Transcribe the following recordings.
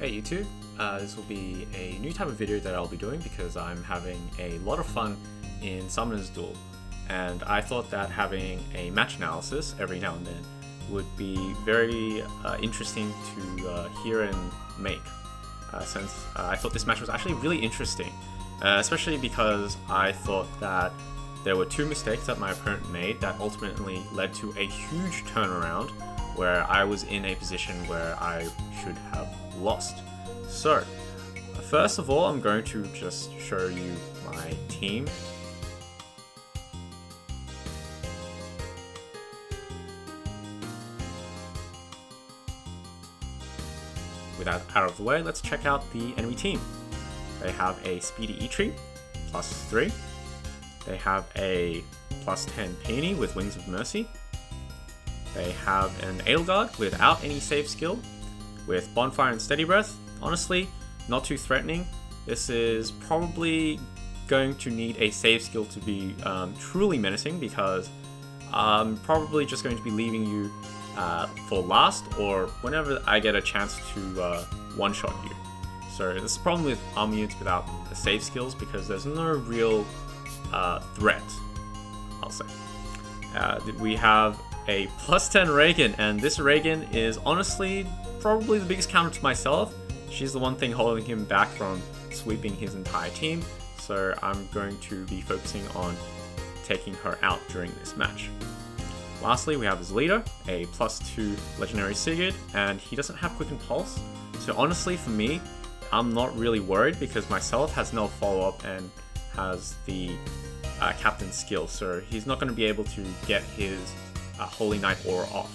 Hey YouTube, this will be a new type of video that I'll be doing because I'm having a lot of fun in Summoner's Duel, and I thought that having a match analysis every now and then would be very interesting to hear and make, since I thought this match was actually really interesting, especially because I thought that there were two mistakes that my opponent made that ultimately led to a huge turnaround where I was in a position where I should have lost. So, first of all, I'm going to just show you my team. With that out of the way, let's check out the enemy team. They have a speedy EITRI, +3. They have a +10 Peony with Wings of Mercy. They have an Edelgard without any save skill, with Bonfire and Steady Breath. Honestly, not too threatening. This is probably going to need a save skill to be truly menacing, because I'm probably just going to be leaving you for last, or whenever I get a chance to one-shot you. So this is the problem with armor units without the save skills, because there's no real threat, I'll say. We have a +10 Reagan, and this Reagan is honestly probably the biggest counter to myself. She's the one thing holding him back from sweeping his entire team, so I'm going to be focusing on taking her out during this match. Lastly, we have his leader, a +2 Legendary Sigurd, and he doesn't have Quicken Pulse, so honestly for me, I'm not really worried because myself has no follow-up and has the Captain's skill, so he's not going to be able to get his Holy Knight aura off.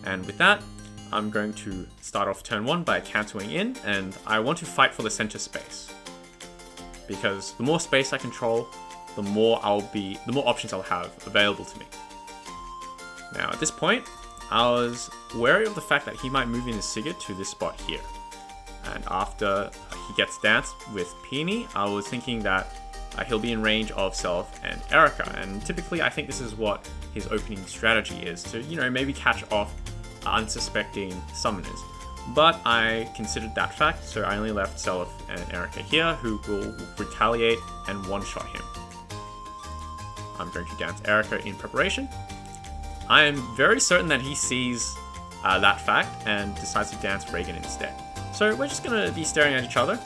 And with that, I'm going to start off turn 1 by canceling in, and I want to fight for the center space, because the more space I control, the more options I'll have available to me. Now at this point, I was wary of the fact that he might move in his Sigurd to this spot here, and after he gets danced with Peony, I was thinking that he'll be in range of Self and Erica, and typically I think this is what his opening strategy is, to, you know, maybe catch off unsuspecting summoners. But I considered that fact, so I only left Self and Erica here, who will retaliate and one-shot him. I'm going to dance Erica in preparation. I am very certain that he sees that fact and decides to dance Reagan instead. So we're just going to be staring at each other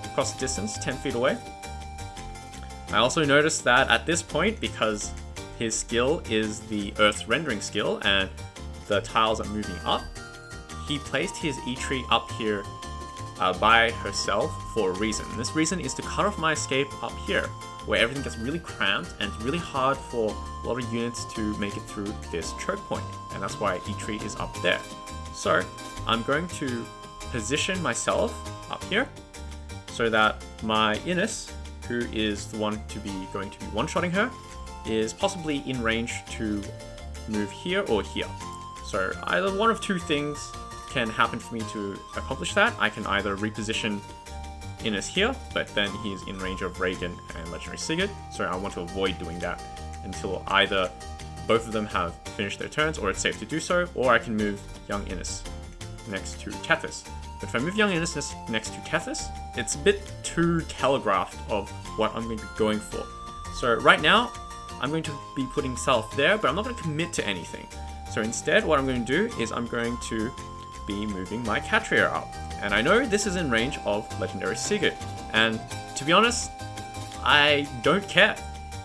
across the distance, 10 feet away. I also noticed that at this point, because his skill is the Earth's Rendering skill and the tiles are moving up, he placed his EITRI up here by herself for a reason. This reason is to cut off my escape up here, where everything gets really cramped and it's really hard for a lot of units to make it through this choke point, and that's why EITRI is up there. So I'm going to position myself up here so that my Innis, who is the one going to be one-shotting her, is possibly in range to move here or here. So either one of two things can happen for me to accomplish that. I can either reposition Innis here, but then he is in range of Reagan and Legendary Sigurd, so I want to avoid doing that until either both of them have finished their turns or it's safe to do so, or I can move young Innis next to Tethys. But if I move young Innis next to Tethys, it's a bit too telegraphed of what I'm going to be going for. So right now, I'm going to be putting Self there, but I'm not going to commit to anything. So instead, what I'm going to do is I'm going to be moving my Catria up. And I know this is in range of Legendary Sigurd. And to be honest, I don't care.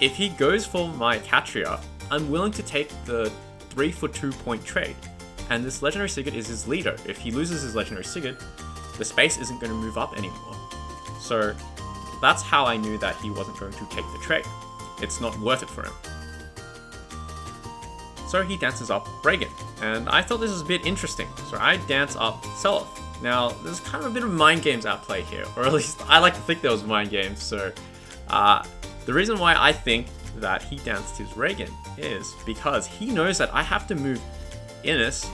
If he goes for my Catria, I'm willing to take the 3 for 2 point trade. And this Legendary Sigurd is his leader. If he loses his Legendary Sigurd, the space isn't going to move up anymore. So that's how I knew that he wasn't going to take the trade. It's not worth it for him. So he dances up Reagan, and I thought this was a bit interesting, so I dance up Self. Now, there's kind of a bit of mind games at play here, or at least I like to think there was mind games, so the reason why I think that he danced his Reagan is because he knows that I have to move Innis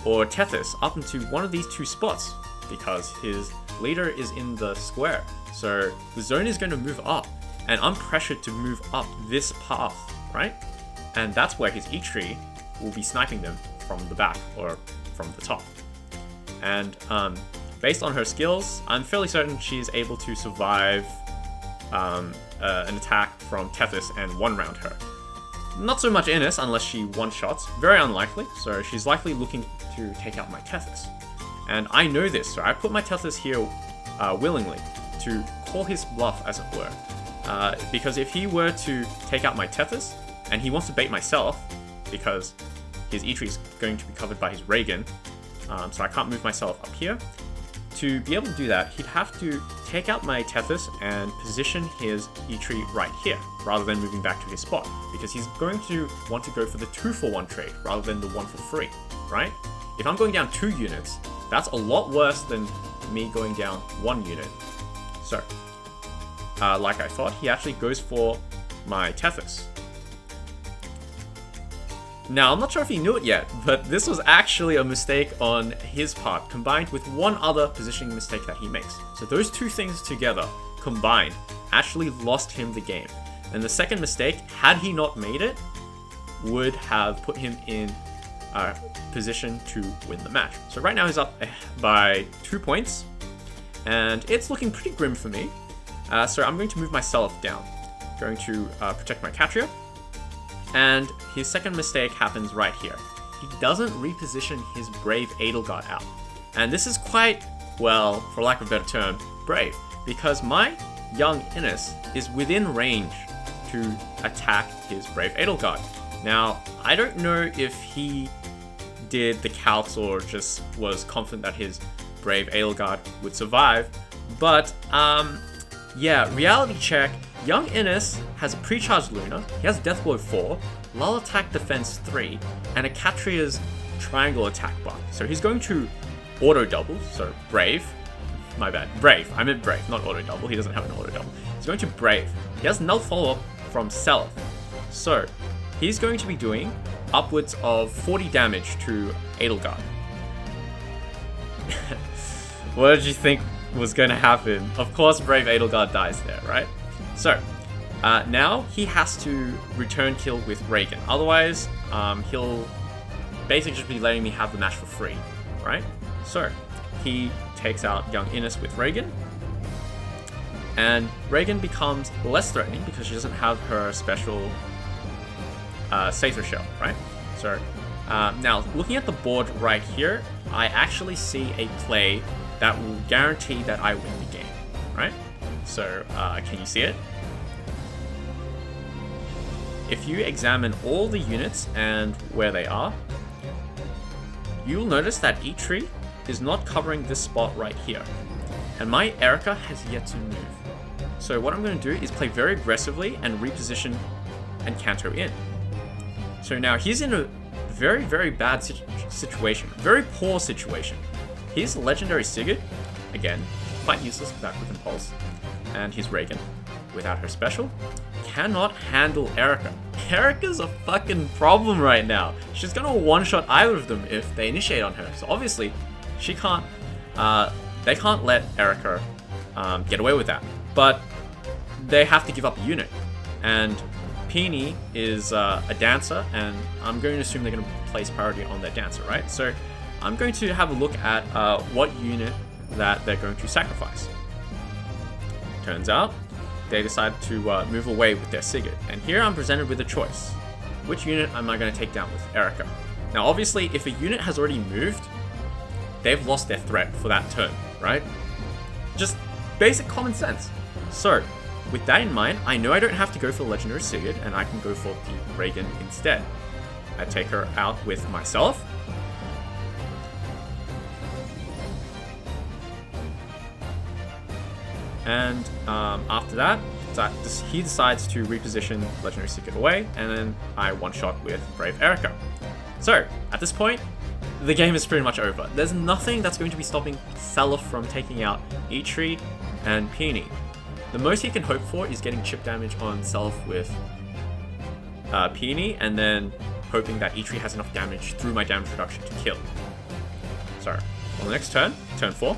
or Tethys up into one of these two spots, because his leader is in the square, so the zone is going to move up, and I'm pressured to move up this path, right? And that's where his EITRI will be sniping them from the back or from the top. And based on her skills, I'm fairly certain she's able to survive an attack from Tethys and one-round her. Not so much Innes unless she one-shots, very unlikely, so she's likely looking to take out my Tethys. And I know this, so I put my Tethys here willingly to call his bluff, as it were. Because if he were to take out my Tethys, and he wants to bait myself, because his EITRI is going to be covered by his Reagan, so I can't move myself up here. To be able to do that, he'd have to take out my Tethys and position his EITRI right here, rather than moving back to his spot, because he's going to want to go for the 2-for-1 trade, rather than the 1-for-3, right? If I'm going down 2 units, that's a lot worse than me going down 1 unit. So, like I thought, he actually goes for my Tethys. Now, I'm not sure if he knew it yet, but this was actually a mistake on his part, combined with one other positioning mistake that he makes. So those two things together, combined, actually lost him the game. And the second mistake, had he not made it, would have put him in a position to win the match. So right now he's up by 2 points, and it's looking pretty grim for me. So I'm going to move myself down. Going to protect my Catria. And his second mistake happens right here. He doesn't reposition his Brave Edelgard out. And this is quite, well, for lack of a better term, brave. Because my young Innes is within range to attack his Brave Edelgard. Now, I don't know if he did the calcs or just was confident that his Brave Edelgard would survive. But, yeah, reality check. Young Innes has a pre-charged Luna, he has Death Blow 4, Lull Attack Defense 3, and a Catria's Triangle Attack buff. So he's going to auto-double, so Brave. My bad, Brave. I meant Brave, not auto-double. He doesn't have an auto-double. He's going to Brave. He has Null Follow-Up from Self. So he's going to be doing upwards of 40 damage to Edelgard. What did you think was going to happen? Of course, Brave Edelgard dies there, right? So, now he has to return kill with Reagan. Otherwise, he'll basically just be letting me have the match for free, right? So, he takes out young Innes with Reagan. And Reagan becomes less threatening because she doesn't have her special Cedar shell, right? So, now, looking at the board right here, I actually see a play that will guarantee that I win the game, right? So, can you see it? If you examine all the units and where they are, you'll notice that EITRI is not covering this spot right here. And my Erica has yet to move. So what I'm going to do is play very aggressively and reposition and Kanto in. So now he's in a very, very bad situation. Very poor situation. His legendary Sigurd, again, quite useless without Quick Impulse. And his Reagan, without her special, cannot handle Erica. Erica's a fucking problem right now. She's gonna one-shot either of them if they initiate on her. So obviously, she can't, they can't let Erica get away with that. But they have to give up a unit. And Peony is a dancer, and I'm going to assume they're gonna place priority on their dancer, right? So I'm going to have a look at what unit that they're going to sacrifice. Turns out, they decide to move away with their Sigurd. And here I'm presented with a choice. Which unit am I going to take down with Erica? Now obviously, if a unit has already moved, they've lost their threat for that turn, right? Just basic common sense. So, with that in mind, I know I don't have to go for the Legendary Sigurd, and I can go for the Reagan instead. I take her out with myself. And after that, he decides to reposition Legendary Sigurd away, and then I one-shot with Brave Erica. So, at this point, the game is pretty much over. There's nothing that's going to be stopping Self from taking out EITRI and Peony. The most he can hope for is getting chip damage on Self with Peony, and then hoping that EITRI has enough damage through my damage reduction to kill. So, on the next turn, turn 4,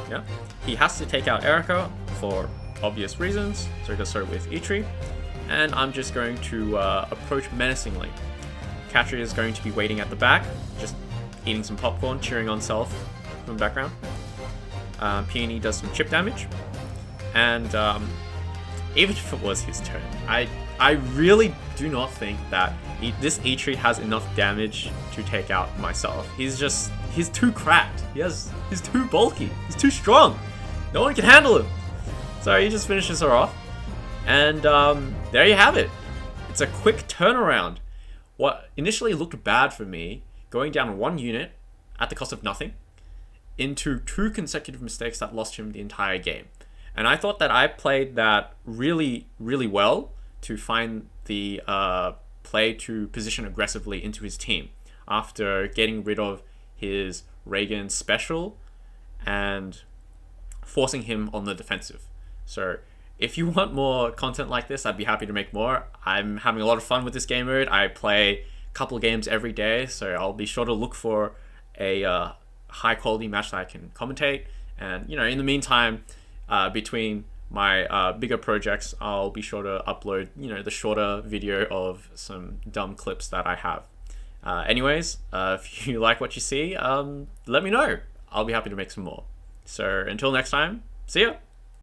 yeah, he has to take out Erica for obvious reasons, so he does so with EITRI, and I'm just going to approach menacingly. Catria is going to be waiting at the back, just eating some popcorn, cheering on self from the background. Peony does some chip damage. And even if it was his turn, I really do not think that this EITRI has enough damage to take out myself. He's too cracked. He's too bulky. He's too strong. No one can handle him. So he just finishes her off. And there you have it. It's a quick turnaround. What initially looked bad for me, going down 1 unit at the cost of nothing, into 2 consecutive mistakes that lost him the entire game. And I thought that I played that really, really well to find the play to position aggressively into his team after getting rid of his Reagan special and forcing him on the defensive. So if you want more content like this, I'd be happy to make more. I'm having a lot of fun with this game mode. I play a couple of games every day, so I'll be sure to look for a high quality match that I can commentate. And in the meantime, between my bigger projects, I'll be sure to upload the shorter video of some dumb clips that I have. Anyways, if you like what you see, let me know. I'll be happy to make some more. So until next time, see ya.